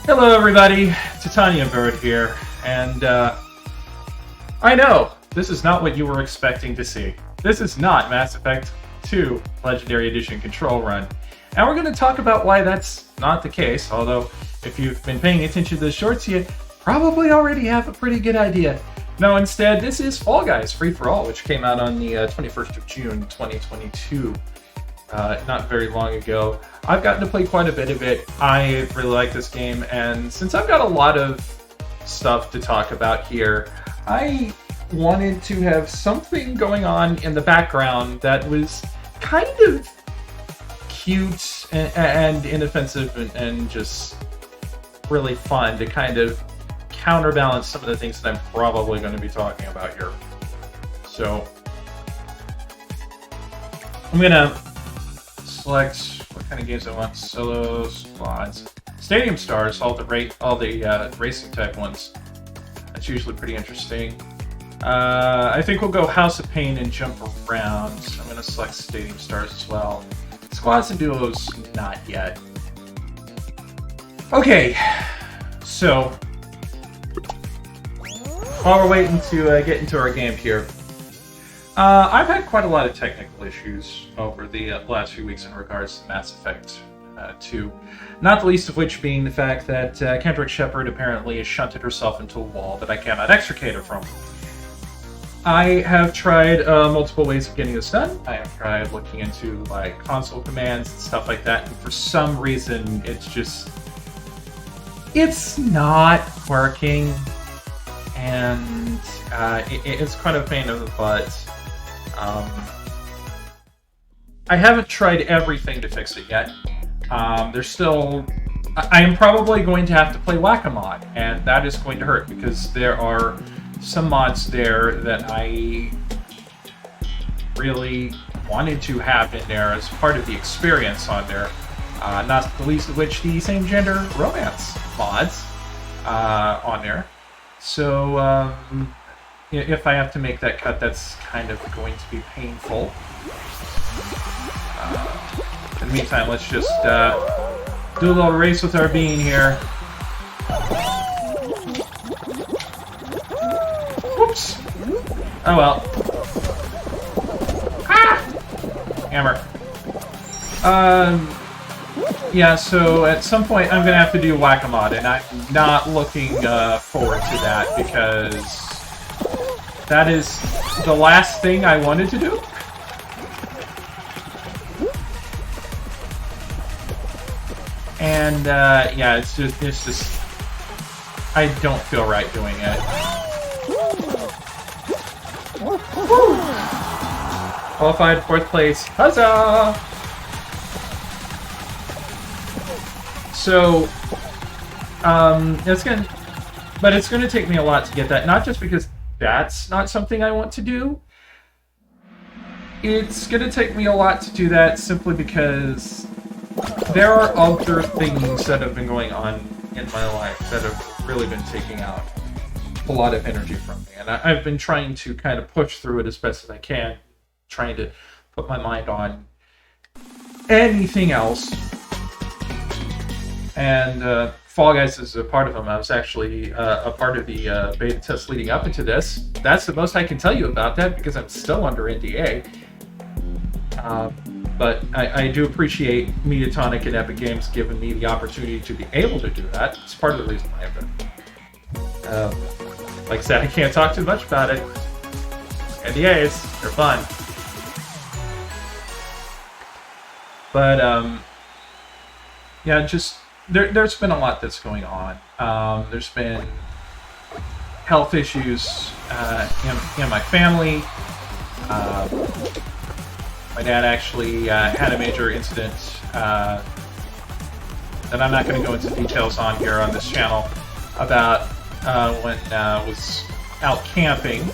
Hello everybody, Titanium Bird here, and I know, this is not what you were expecting to see. This is not Mass Effect 2 Legendary Edition Control Run, and we're going to talk about why that's not the case, although if you've been paying attention to the shorts, you probably already have a pretty good idea. No, instead, this is Fall Guys Free For All, which came out on the 21st of June, 2022. Not very long ago. I've gotten to play quite a bit of it. I really like this game, and since I've got a lot of stuff to talk about here, I wanted to have something going on in the background that was kind of cute and inoffensive and just really fun to kind of counterbalance some of the things that I'm probably going to be talking about here. So, I'm going to select what kind of games I want. Solo squads, Stadium Stars, all the racing type ones. That's usually pretty interesting. I think we'll go House of Pain and jump around. I'm going to select Stadium Stars as well. Squads and duos, not yet. Okay, so while we're waiting to get into our game here, I've had quite a lot of technical issues over the last few weeks in regards to Mass Effect 2. Not the least of which being the fact that Kendrick Shepard apparently has shunted herself into a wall that I cannot extricate her from. I have tried multiple ways of getting this done. I have tried looking into like console commands and stuff like that, and for some reason it's not working, and it's kind of a pain in the butt. I haven't tried everything to fix it yet. There's still... I am probably going to have to play Whack-A-Mod, and that is going to hurt, because there are some mods there that I really wanted to have in there as part of the experience on there. Not the least of which the same-gender romance mods on there. So, if I have to make that cut, that's kind of going to be painful. In the meantime, let's just do a little race with our bean here. Whoops! Oh well. Ah! Hammer. Yeah, so at some point I'm going to have to do Whack-A-Mod, and I'm not looking forward to that, because that is the last thing I wanted to do. And, yeah, it's just, I don't feel right doing it. Woo! Qualified 4th place. Huzzah! So, it's gonna take me a lot to get that, not just because that's not something I want to do. It's gonna take me a lot to do that simply because there are other things that have been going on in my life that have really been taking out a lot of energy from me. And I've been trying to kind of push through it as best as I can, trying to put my mind on anything else. And Fall Guys is a part of them. I was actually a part of the beta test leading up into this. That's the most I can tell you about that, because I'm still under NDA. But I do appreciate Mediatonic and Epic Games giving me the opportunity to be able to do that. It's part of the reason why I've been. Like I said, I can't talk too much about it. NDAs, they're fun. But, yeah, just... There's been a lot that's going on. There's been health issues in my family. My dad actually had a major incident that I'm not going to go into details on here on this channel about when I was out camping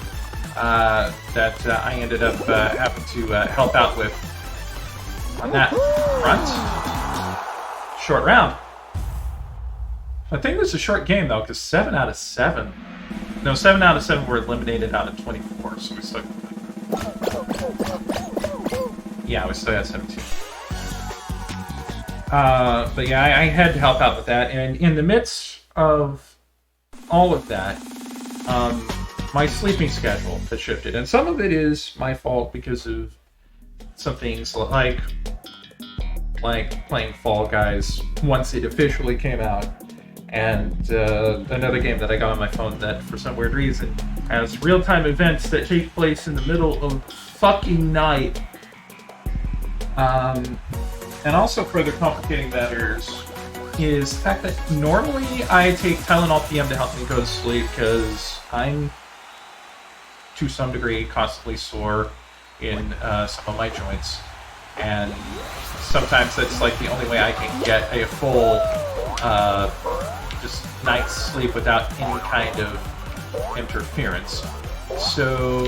that I ended up having to help out with on that front. Short round. I think it was a short game, though, because 7 out of 7... No, 7 out of 7 were eliminated out of 24, so we still... Yeah, we still got 17. But yeah, I had to help out with that, and in the midst of all of that, my sleeping schedule has shifted, and some of it is my fault because of some things like playing Fall Guys once it officially came out, and another game that I got on my phone that, for some weird reason, has real-time events that take place in the middle of fucking night. And also further complicating matters is the fact that normally I take Tylenol PM to help me go to sleep because I'm, to some degree, constantly sore in some of my joints. And sometimes that's like the only way I can get a full just night's sleep without any kind of interference. So,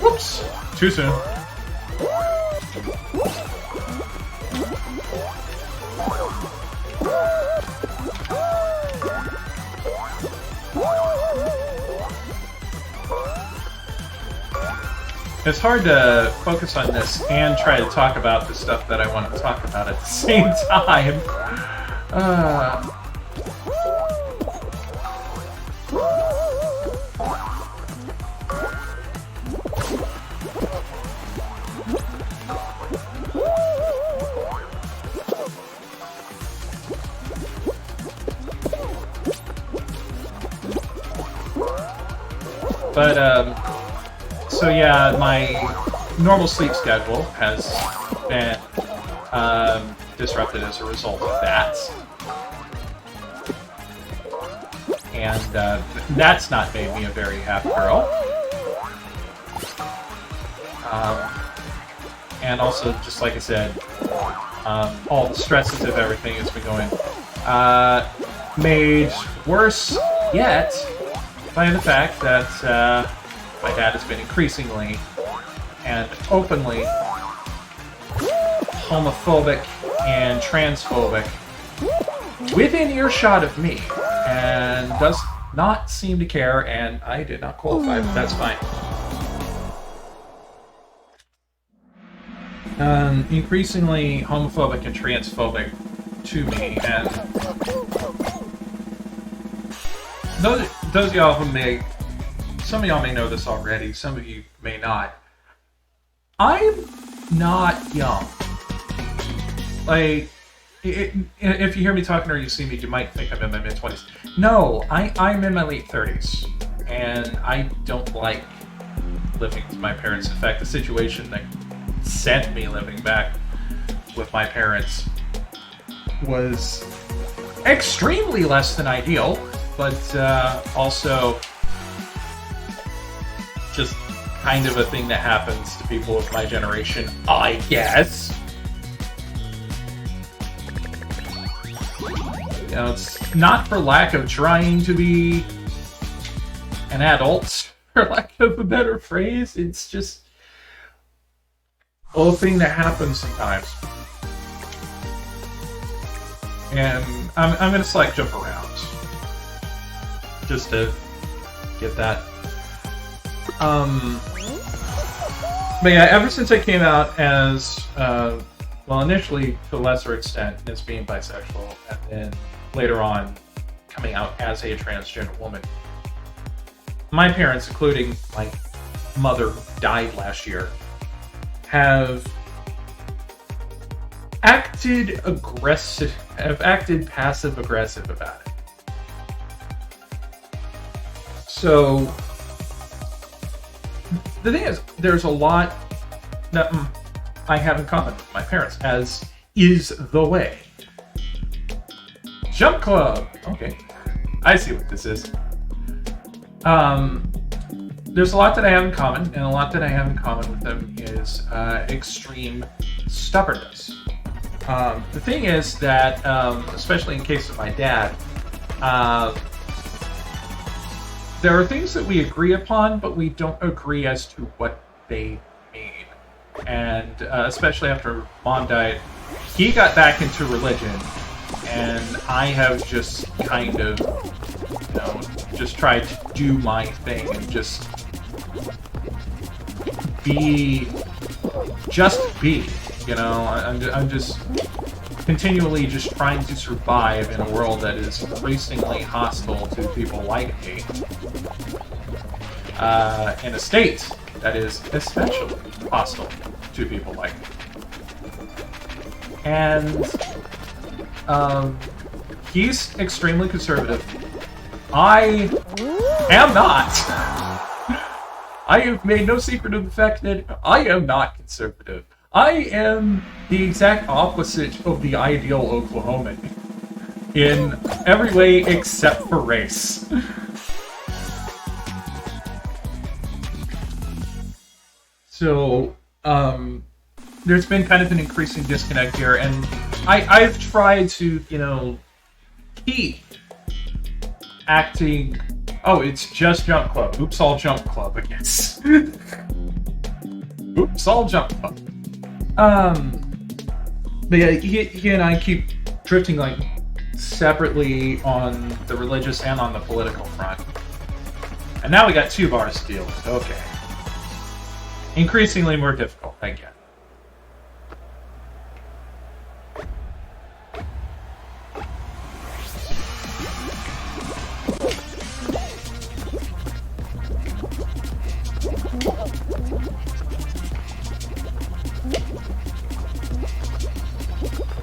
whoops! Too soon. It's hard to focus on this and try to talk about the stuff that I want to talk about at the same time. But, so yeah, my normal sleep schedule has been disrupted as a result of that. And that's not made me a very happy girl. And also, just like I said, all the stresses of everything has been going. Made worse yet by the fact that my dad has been increasingly and openly homophobic and transphobic within earshot of me, and does not seem to care, and I did not qualify, but that's fine. Increasingly homophobic and transphobic to me, and those of y'all who may, some of y'all may know this already, some of you may not. I'm not young. Like, if you hear me talking or you see me, you might think I'm in my mid-20s. No, I'm in my late 30s, and I don't like living with my parents. In fact, the situation that sent me living back with my parents was extremely less than ideal, but also just kind of a thing that happens to people of my generation, I guess. You know, it's not for lack of trying to be an adult, for lack of a better phrase. It's just a thing that happens sometimes. And I'm going to select jump around just to get that. But yeah, ever since I came out as, well, initially to a lesser extent as being bisexual, and then later on coming out as a transgender woman, my parents, including my mother who died last year, have acted passive-aggressive about it. So the thing is, there's a lot that I have in common with my parents, as is the way. Jump Club! Okay, I see what this is. There's a lot that I have in common, and a lot that I have in common with them is extreme stubbornness. The thing is that, especially in case of my dad, there are things that we agree upon, but we don't agree as to what they mean. And especially after Mom died, he got back into religion, and I have just kind of, you know, just tried to do my thing and just be just be. You know, I'm just continually just trying to survive in a world that is increasingly hostile to people like me. In a state that is especially hostile to people like me. And he's extremely conservative. I am not. I have made no secret of the fact that I am not conservative. I am the exact opposite of the ideal Oklahoman in every way except for race. So, there's been kind of an increasing disconnect here, and I've tried to, you know, keep acting... Oh, it's just Jump Club. Oops, all Jump Club, I guess. Oops, all Jump Club. But yeah, he and I keep drifting, like, separately on the religious and on the political front. And now we got 2 bars to deal with. Okay. Increasingly more difficult, I get.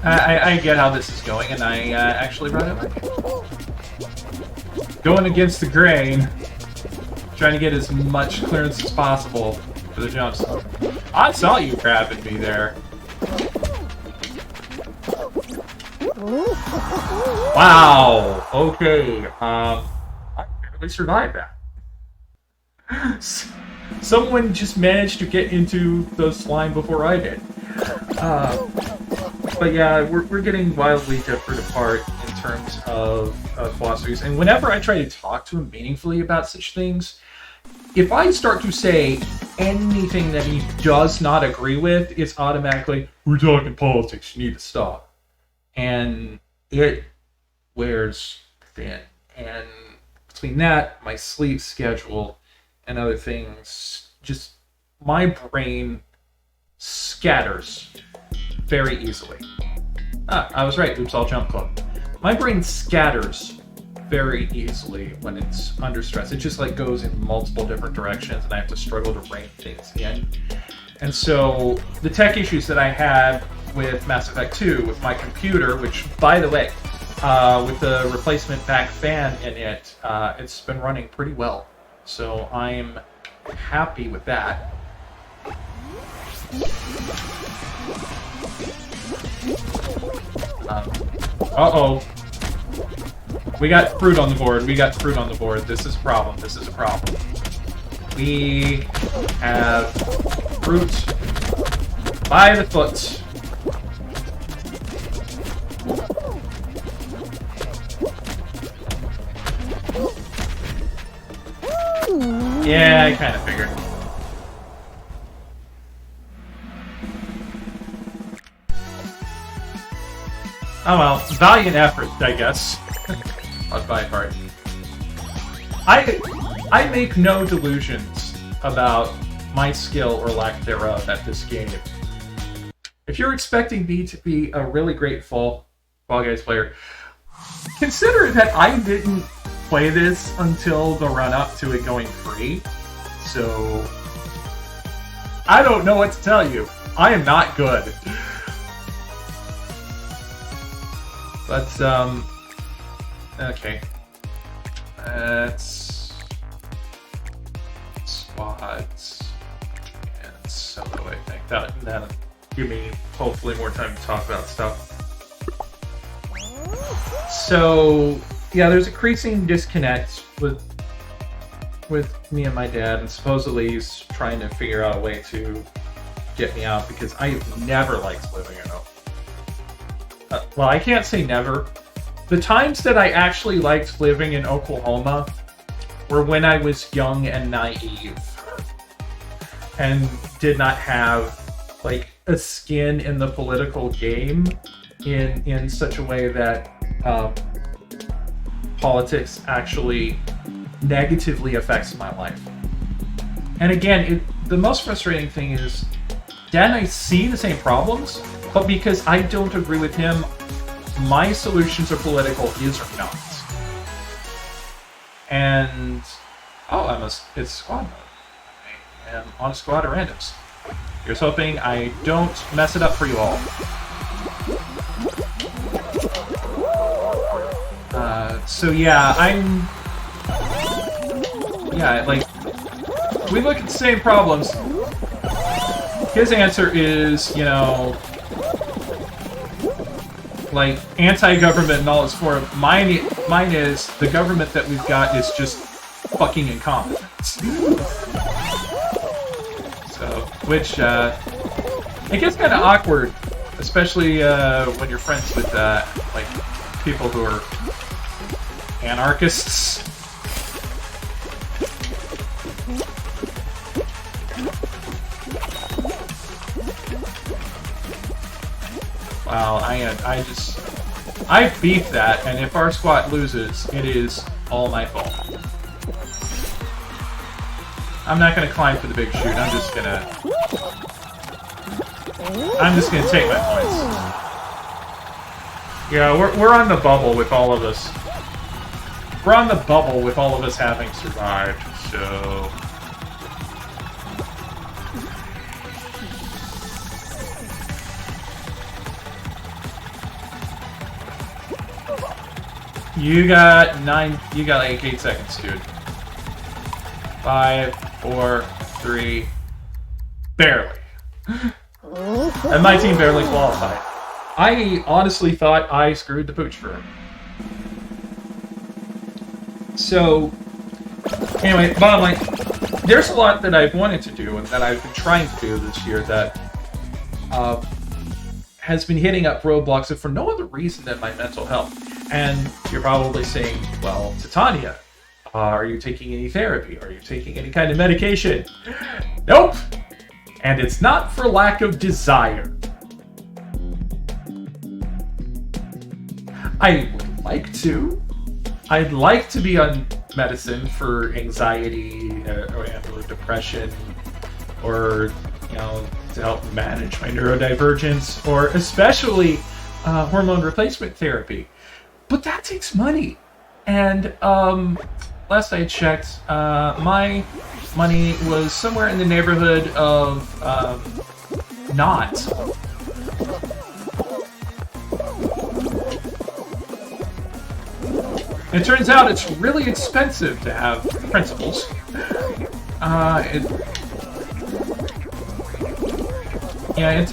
I get how this is going, and I actually run it like it. Going against the grain, trying to get as much clearance as possible for the jumps. I saw you grabbing me there. Wow. Okay. I barely survived that. Someone just managed to get into the slime before I did. But yeah, we're getting wildly different apart in terms of philosophies. And whenever I try to talk to him meaningfully about such things, if I start to say anything that he does not agree with, it's automatically, we're talking politics, you need to stop. And it wears thin. And between that, my sleep schedule, and other things, just my brain scatters very easily. I was right, Oops, all Jump Club. My brain scatters very easily when it's under stress. It just like goes in multiple different directions, and I have to struggle to rein things in. And so the tech issues that I had with Mass Effect 2 with my computer, which, by the way, with the replacement back fan in it, it's been running pretty well. So I'm happy with that. Uh-oh. We got fruit on the board. We got fruit on the board. This is a problem. This is a problem. We have fruit by the foot. Yeah, I kind of figured. Oh well, valiant effort, I guess. On my part. I make no delusions about my skill or lack thereof at this game. If you're expecting me to be a really great Fall Guys player, consider that I didn't play this until the run-up to it going free. So, I don't know what to tell you. I am not good. But, okay. Let's squads and solo, I think. That'll give me, hopefully, more time to talk about stuff. So, yeah, there's increasing disconnect with me and my dad, and supposedly he's trying to figure out a way to get me out, because I've never liked living in Oklahoma. Well, I can't say never. The times that I actually liked living in Oklahoma were when I was young and naive and did not have like a skin in the political game in such a way that politics actually negatively affects my life. And again, the most frustrating thing is Dan and I see the same problems, but because I don't agree with him, my solutions are political, his are not. And it's squad mode. I am on squad of randoms. Here's hoping I don't mess it up for you all. So yeah, like, we look at the same problems. His answer is, you know, like, anti-government in all its form. Mine is, the government that we've got is just fucking incompetent. So, which, it gets kind of awkward, especially when you're friends with, like, people who are anarchists. Wow, I beat that, and if our squad loses, it is all my fault. I'm not gonna climb for the big shoot, I'm just gonna take my points. Yeah, we're on the bubble with all of us. We're on the bubble with all of us having survived, so... You got like 8 seconds, dude. 5, 4, 3, barely. And my team barely qualified. I honestly thought I screwed the pooch for him. So, anyway, bottom line, there's a lot that I've wanted to do and that I've been trying to do this year that has been hitting up roadblocks, and for no other reason than my mental health. And you're probably saying, well, Titania, are you taking any therapy? Are you taking any kind of medication? Nope! And it's not for lack of desire. I would like to. I'd like to be on medicine for anxiety or depression, or, you know, to help manage my neurodivergence, or especially hormone replacement therapy. But that takes money. And last I checked, my money was somewhere in the neighborhood of not. It turns out it's really expensive to have principals. It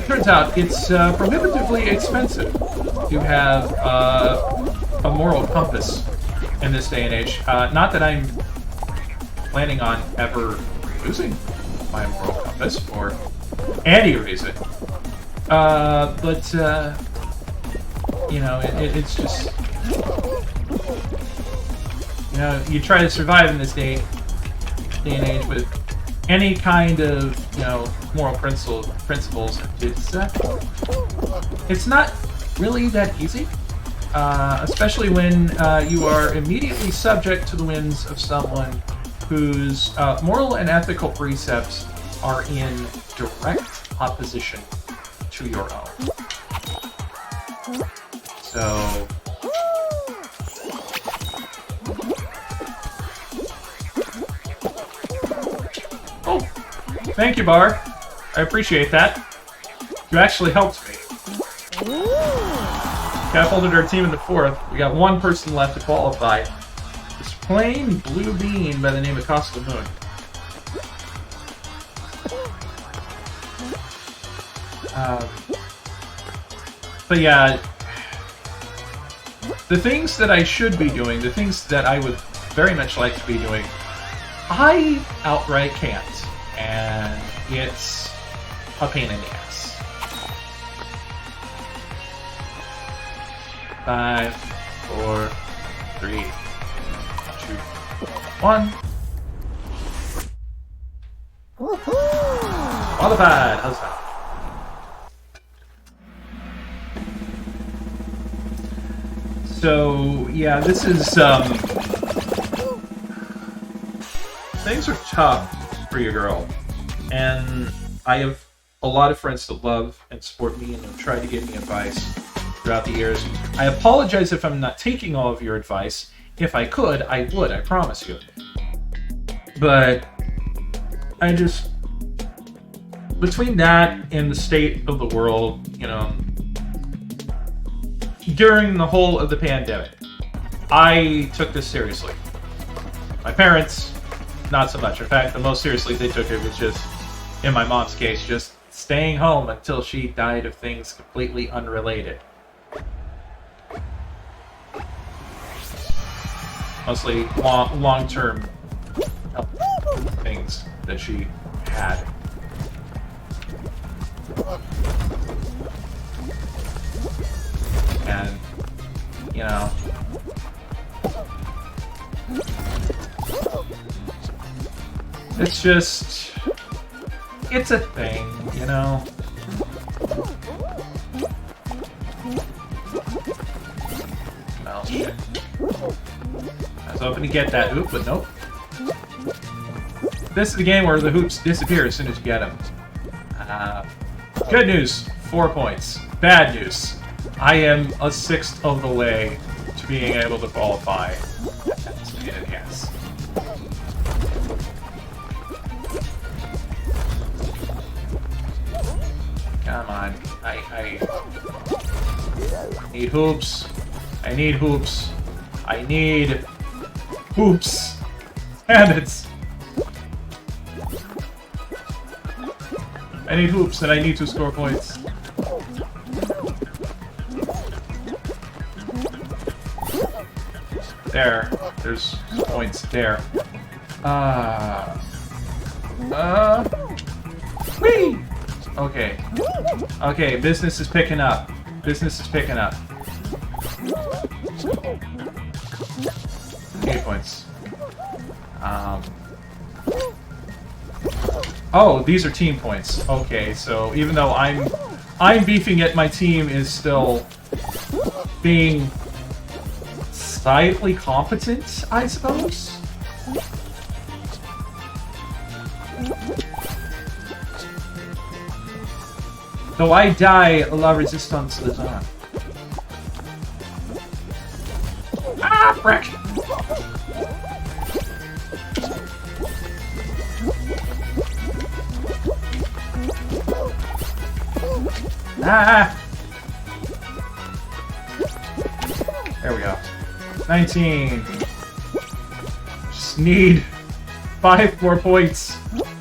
turns out it's prohibitively expensive to have a moral compass in this day and age. Not that I'm planning on ever losing my moral compass for any reason. But you know, it's just, you know, you try to survive in this day and age with any kind of, you know, moral principles. It's not really that easy, especially when you are immediately subject to the whims of someone whose moral and ethical precepts are in direct opposition to your own. So, oh, thank you, Bar. I appreciate that. You actually helped me. Catapulted our team in the 4th. We got one person left to qualify. This plain blue bean by the name of Costa Moon. But yeah, the things that I should be doing, the things that I would very much like to be doing, I outright can't. And it's a pain in the ass. 5, 4, 3, 2, 1. Qualified! How's that? So, yeah, this is, things are tough for your girl. And I have a lot of friends that love and support me and have tried to give me advice throughout the years. I apologize if I'm not taking all of your advice. If I could, I would, I promise you. But I just, between that and the state of the world, you know, during the whole of the pandemic, I took this seriously. My parents, not so much. In fact, the most seriously they took it was just, in my mom's case, just staying home until she died of things completely unrelated. Mostly long-term things that she had. And, you know, it's just, it's a thing, you know? Well, shit. I was hoping to get that hoop, but nope. This is the game where the hoops disappear as soon as you get them. Good news, 4 points. Bad news, I am a sixth of the way to being able to qualify. Yes. Come on, I need hoops. I need hoops. I need hoops. Damn it. I need hoops and I need to score points. There's points there. Whee! Okay. Okay, business is picking up. Business is picking up. 8 points. Oh, these are team points. Okay, so even though I'm beefing it, my team is still being slightly competent, I suppose? Though I die, la resistance is on. Ah, frick! Ah! There we go. 19. Just need 5 more points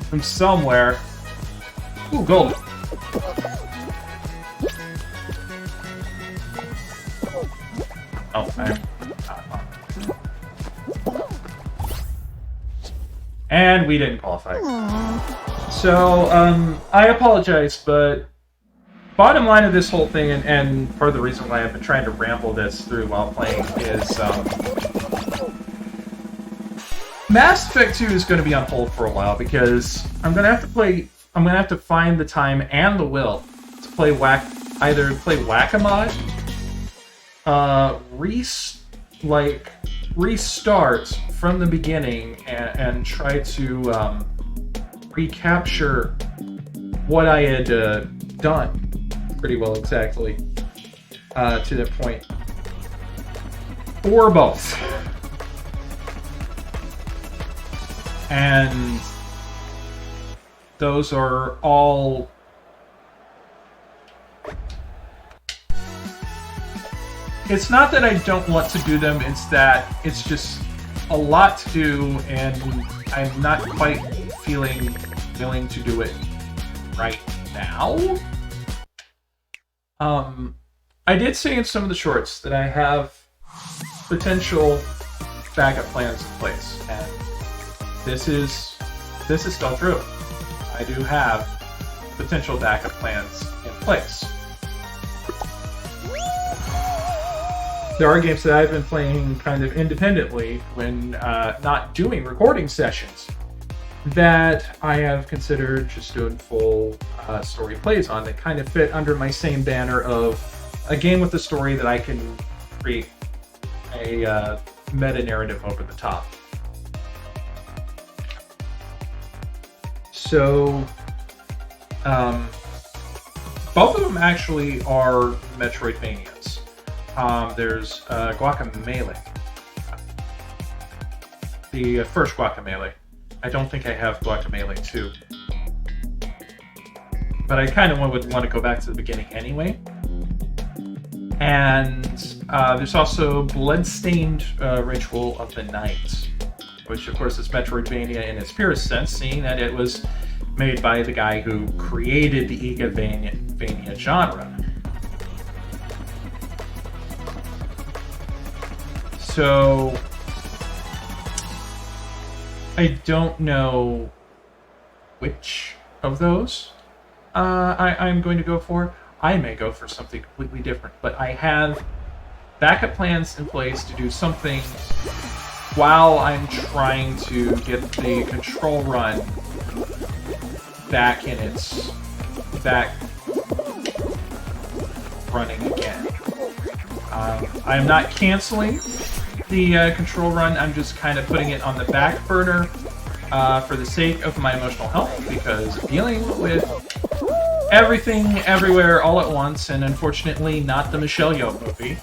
from somewhere. Ooh, gold. Oh, and we didn't qualify. So, I apologize, but bottom line of this whole thing, and part of the reason why I've been trying to ramble this through while playing, is Mass Effect 2 is going to be on hold for a while because I'm going to have to find the time and the will to play either play Whack-A-Mod, restart from the beginning and try to recapture what I had done pretty well exactly to that point, or both. And those are all it's not that I don't want to do them, it's that it's just a lot to do and I'm not quite feeling willing to do it right now. I did say in some of the shorts that I have potential backup plans in place, and this is still true. I do have potential backup plans in place. There are games that I've been playing kind of independently when not doing recording sessions that I have considered just doing full story plays on that kind of fit under my same banner of a game with a story that I can create a meta-narrative over the top. So, Both of them actually are Metroidvanias. There's Guacamelee. The first Guacamelee. I don't think I have Guacamelee 2. But I kind of would want to go back to the beginning anyway. And there's also Bloodstained Ritual of the Night, which of course is Metroidvania in its purest sense, seeing that it was made by the guy who created the Igavania genre. So I don't know which of those I'm going to go for. I may go for something completely different, but I have backup plans in place to do something while I'm trying to get the control run back running again. I am not canceling the control run. I'm just kind of putting it on the back burner for the sake of my emotional health, because dealing with everything, everywhere, all at once, and unfortunately not the Michelle Yeoh movie,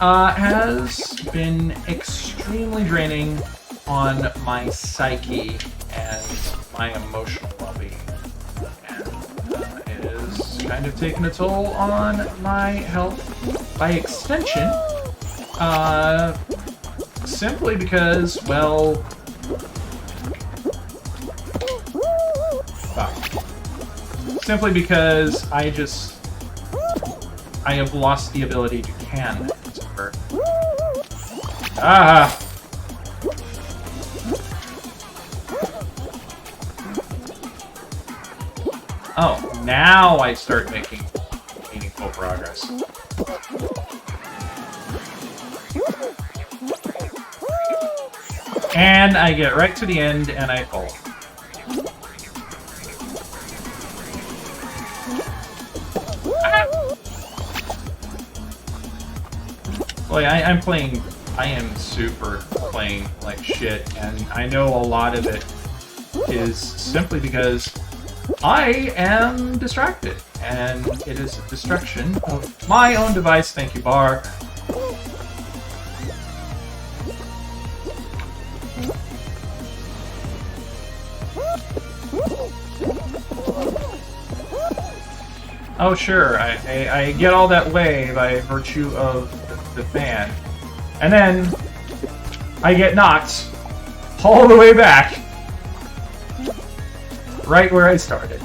has been extremely draining on my psyche and my emotional well-being. And it is kind of taken a toll on my health by extension, simply because, well, simply because I have lost the ability to can her. Ah! Oh, now I start making meaningful progress. And I get right to the end and I fall. Boy, I am super playing like shit, and I know a lot of it is simply because I am distracted, and it is a destruction of my own device. Thank you, Bar. Oh, sure, I get all that way by virtue of the fan. And then I get knocked all the way back. Right where I started.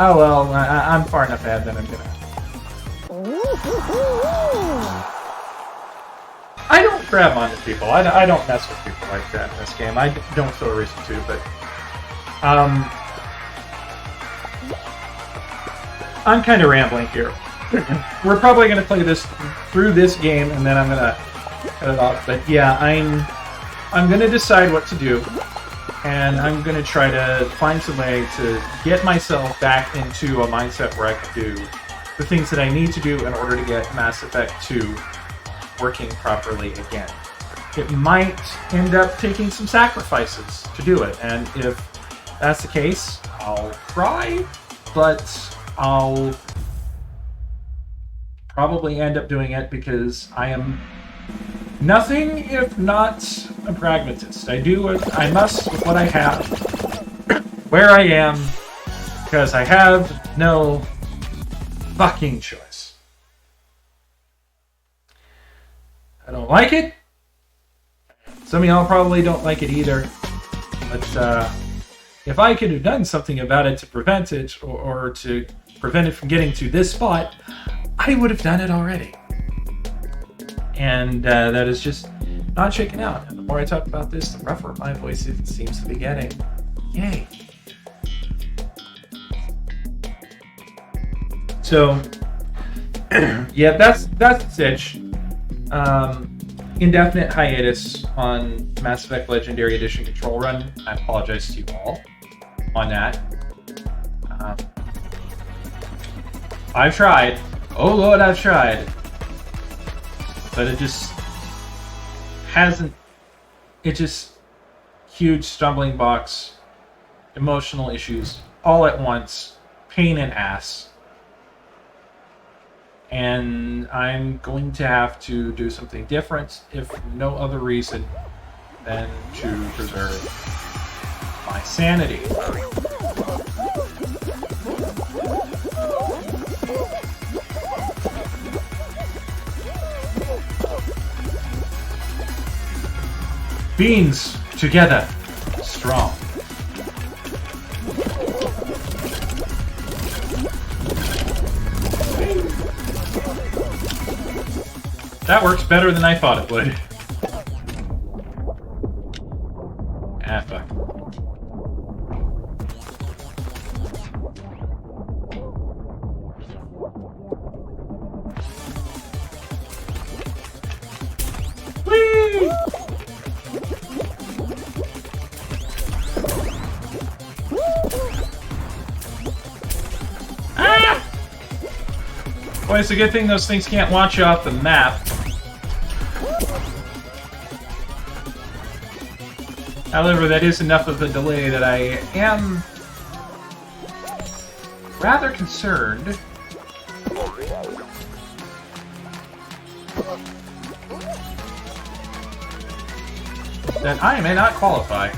Oh well, I'm far enough ahead that I'm gonna... I don't grab onto people. I don't mess with people like that in this game. I don't feel a reason to, but... I'm kind of rambling here. We're probably going to play this through this game, and then I'm going to cut it off. But yeah, I'm going to decide what to do, and I'm going to try to find some way to get myself back into a mindset where I can do the things that I need to do in order to get Mass Effect 2 working properly again. It might end up taking some sacrifices to do it, and if that's the case, I'll try, but I'll probably end up doing it because I am nothing if not a pragmatist. I must with what I have, where I am, because I have no fucking choice. I don't like it. Some of y'all probably don't like it either. But if I could have done something about it to prevent it, or to prevent it from getting to this spot, I would have done it already. And that is just not shaking out. And the more I talk about this, the rougher my voice seems to be getting. Yay. So, yeah, that's Stitch. Indefinite hiatus on Mass Effect Legendary Edition Control Run. I apologize to you all on that. I've tried. Oh Lord, I've tried. But it just hasn't... It just... Huge stumbling blocks. Emotional issues. All at once. Pain in ass. And I'm going to have to do something different, if no other reason than to preserve my sanity. Beans together, strong. That works better than I thought it would. Ah, fuck. Whee! Ah! Boy, it's a good thing those things can't watch you off the map. However, that is enough of a delay that I am rather concerned that I may not qualify.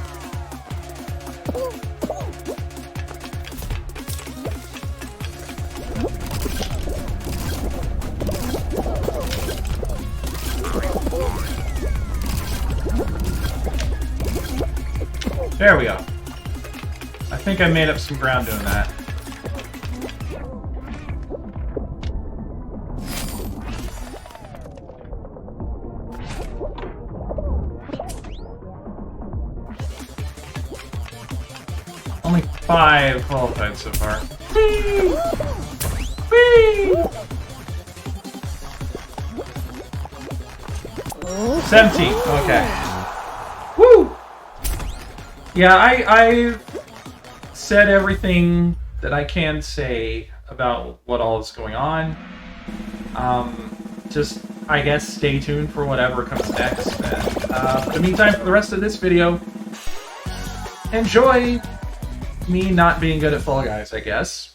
There we go. I think I made up some ground doing that. Only 5 qualified so far. Whee! Whee! 17. Okay. Woo! Yeah, I said everything that I can say about what all is going on. Just, I guess, stay tuned for whatever comes next. And, for the meantime, for the rest of this video, enjoy me not being good at Fall Guys, I guess.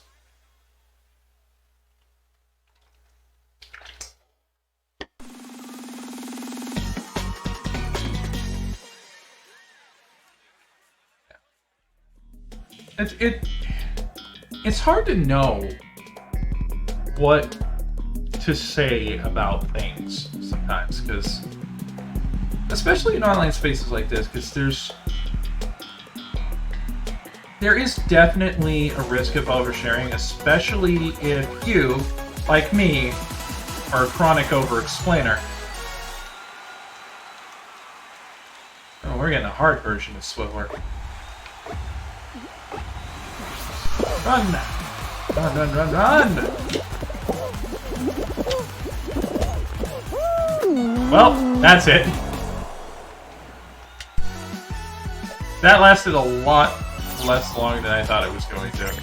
It's hard to know what to say about things sometimes, because especially in online spaces like this, because there is definitely a risk of oversharing, especially if you, like me, are a chronic over-explainer. Oh, we're getting a hard version of Swiveler. Run! Run, run, run, run! Well, that's it. That lasted a lot less long than I thought it was going to.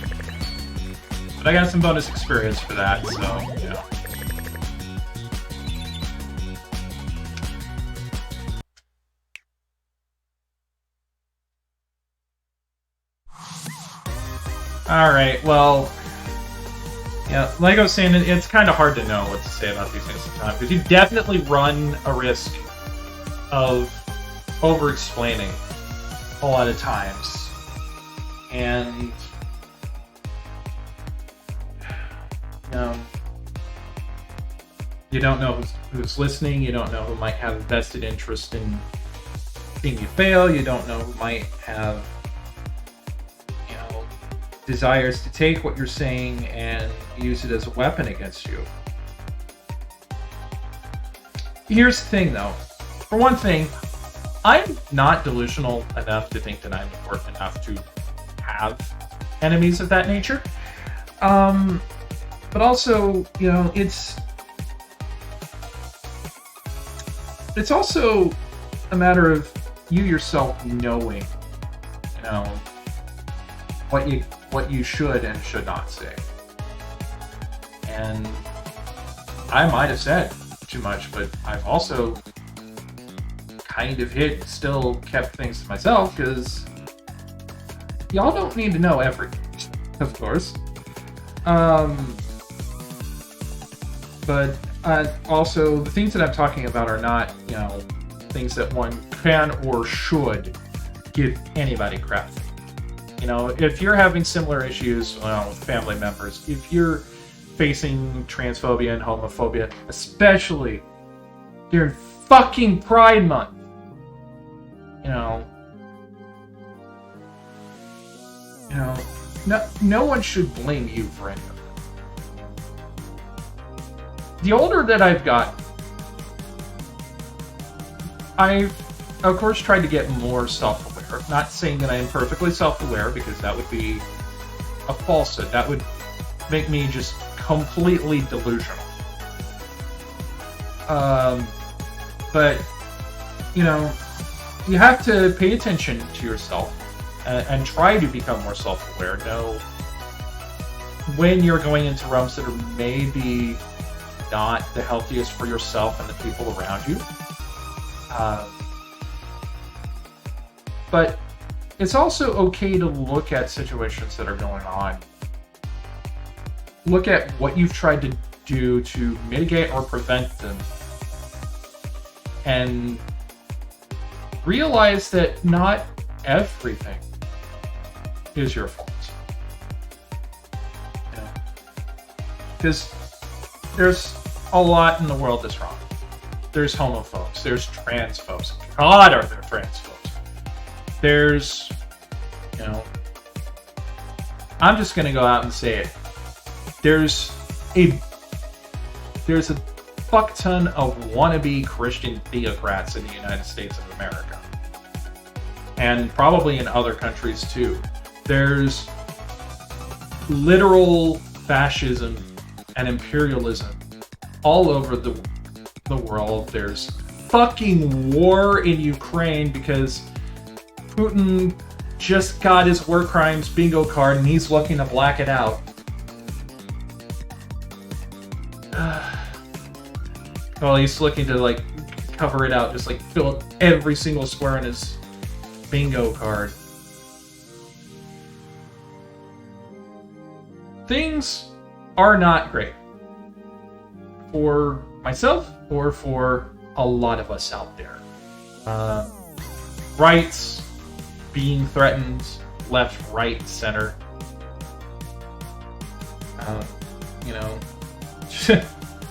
But I got some bonus experience for that, so, yeah. Alright, well, yeah, like I was saying, it's kind of hard to know what to say about these things sometimes, because you definitely run a risk of over-explaining a lot of times. And, you don't know who's listening, you don't know who might have a vested interest in seeing you fail, you don't know who might have desires to take what you're saying and use it as a weapon against you. Here's the thing, though. For one thing, I'm not delusional enough to think that I'm important enough to have enemies of that nature. But also, it's also a matter of you yourself knowing, what you should and should not say. And I might have said too much, but I've also kind of still kept things to myself, because y'all don't need to know everything, of course. But also, the things that I'm talking about are not, things that one can or should give anybody crap for. If you're having similar issues with family members, if you're facing transphobia and homophobia, especially during fucking Pride Month, no one should blame you for any of it. The older that I've gotten, I've, of course, tried to get more self-aware. Not saying that I am perfectly self-aware, because that would be a falsehood. That would make me just completely delusional. But, you have to pay attention to yourself and try to become more self-aware. Know when you're going into realms that are maybe not the healthiest for yourself and the people around you. But it's also okay to look at situations that are going on. Look at what you've tried to do to mitigate or prevent them. And realize that not everything is your fault. Because there's a lot in the world that's wrong. There's homophobes. There's transphobes. God, are there transphobes? There's, I'm just going to go out and say it. There's a fuck ton of wannabe Christian theocrats in the United States of America. And probably in other countries too. There's literal fascism and imperialism all over the world. There's fucking war in Ukraine because Putin just got his war crimes bingo card and he's looking to black it out. Well, he's looking to cover it out, just fill up every single square in his bingo card. Things are not great for myself or for a lot of us out there. Rights being threatened, left, right, center.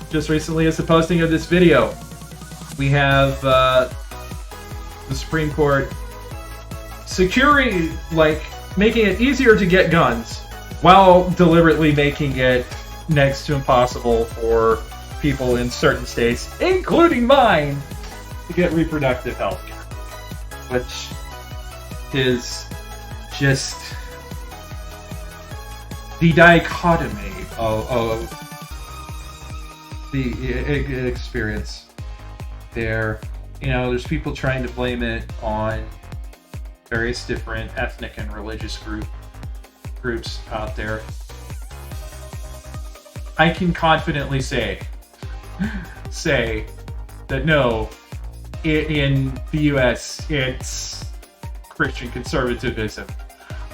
Just recently as the posting of this video, we have the Supreme Court securing, making it easier to get guns while deliberately making it next to impossible for people in certain states, including mine, to get reproductive health care. Which is just the dichotomy of the experience there. There's people trying to blame it on various different ethnic and religious groups out there. I can confidently say that no, in the US, it's Christian conservatism.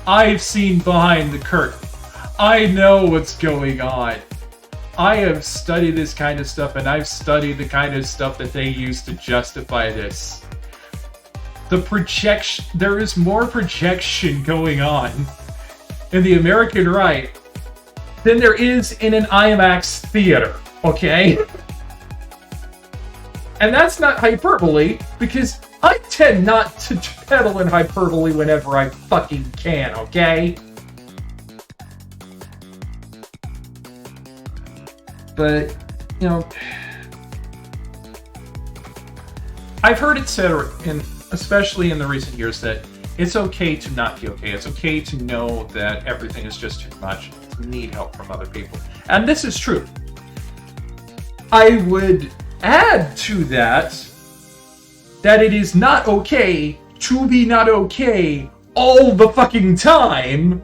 I've seen behind the curtain. I know what's going on. I have studied this kind of stuff, and I've studied the kind of stuff that they use to justify this. There is more projection going on in the American right than there is in an IMAX theater, okay? And that's not hyperbole, because I tend not to peddle in hyperbole whenever I fucking can, okay? But, I've heard it said, especially in the recent years, that it's okay to not be okay. It's okay to know that everything is just too much, to need help from other people. And this is true. I would add to that it is not okay to be not okay all the fucking time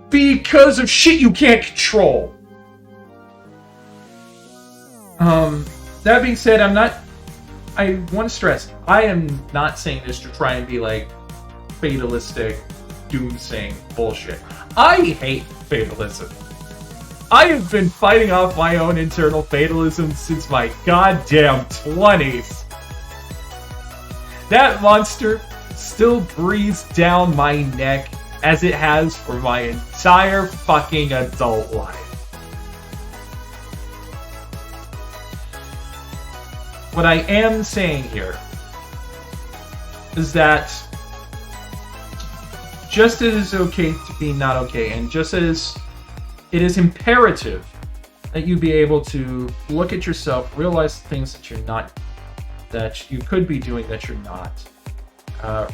because of shit you can't control. That being said, I want to stress, I am not saying this to try and be fatalistic, doomsaying bullshit. I hate fatalism. I have been fighting off my own internal fatalism since my goddamn 20s. That monster still breathes down my neck as it has for my entire fucking adult life. What I am saying here is that just as it is okay to be not okay, and just as it is imperative that you be able to look at yourself, realize the things that you're not, that you could be doing that you're not,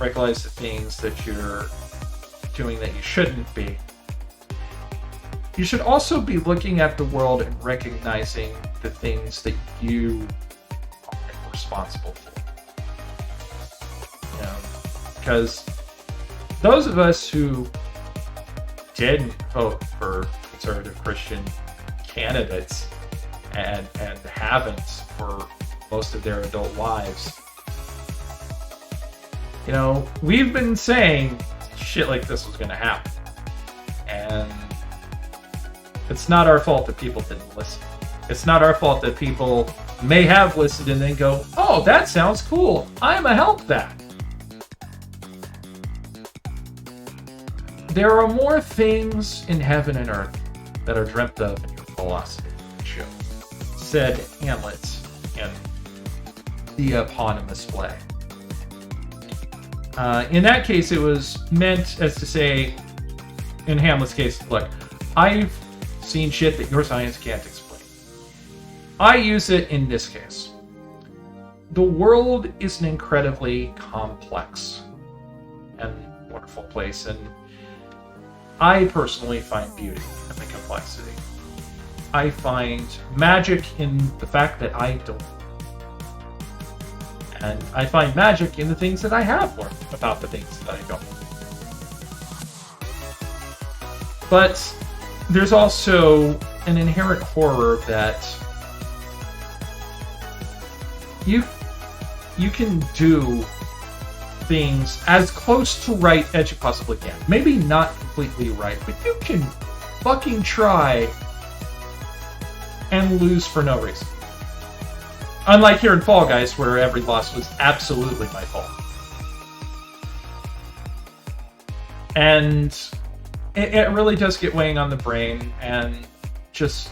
recognize the things that you're doing that you shouldn't be. You should also be looking at the world and recognizing the things that you are responsible for. You know, because those of us who didn't vote for conservative Christian candidates and haven't for most of their adult lives, you know, we've been saying shit like this was going to happen. And it's not our fault that people didn't listen. It's not our fault that people may have listened and then go, oh, that sounds cool. I'm a help that. There are more things in heaven and earth that are dreamt of in your philosophy show, said Hamlet in the eponymous play. In that case, it was meant as to say, in Hamlet's case, look, I've seen shit that your science can't explain. I use it in this case. The world is an incredibly complex and wonderful place, and I personally find beauty in the complexity. I find magic in the fact that I don't. And I find magic in the things that I have learned about the things that I don't. But there's also an inherent horror that you can do things as close to right as you possibly can. Maybe not completely right, but you can fucking try and lose for no reason. Unlike here in Fall Guys, where every loss was absolutely my fault. And it really does get weighing on the brain, and just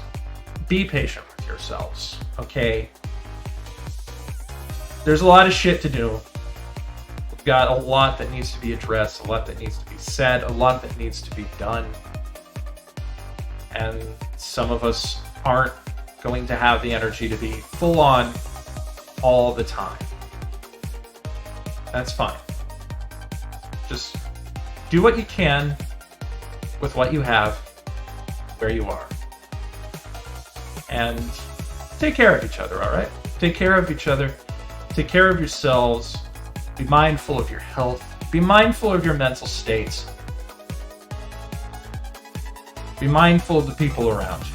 be patient with yourselves, okay? There's a lot of shit to do. We've got a lot that needs to be addressed, a lot that needs to be said, a lot that needs to be done. And some of us aren't going to have the energy to be full on all the time. That's fine. Just do what you can with what you have, where you are. And take care of each other, all right? Take care of each other. Take care of yourselves. Be mindful of your health. Be mindful of your mental states. Be mindful of the people around you.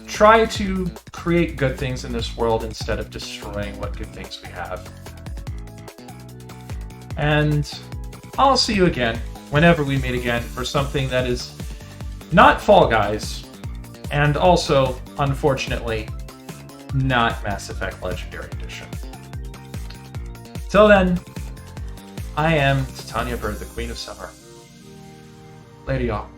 Try to create good things in this world instead of destroying what good things we have. And I'll see you again whenever we meet again for something that is not Fall Guys, and also, unfortunately, not Mass Effect Legendary Edition. Till then, I am Titania Bird, the Queen of Summer. Later, y'all.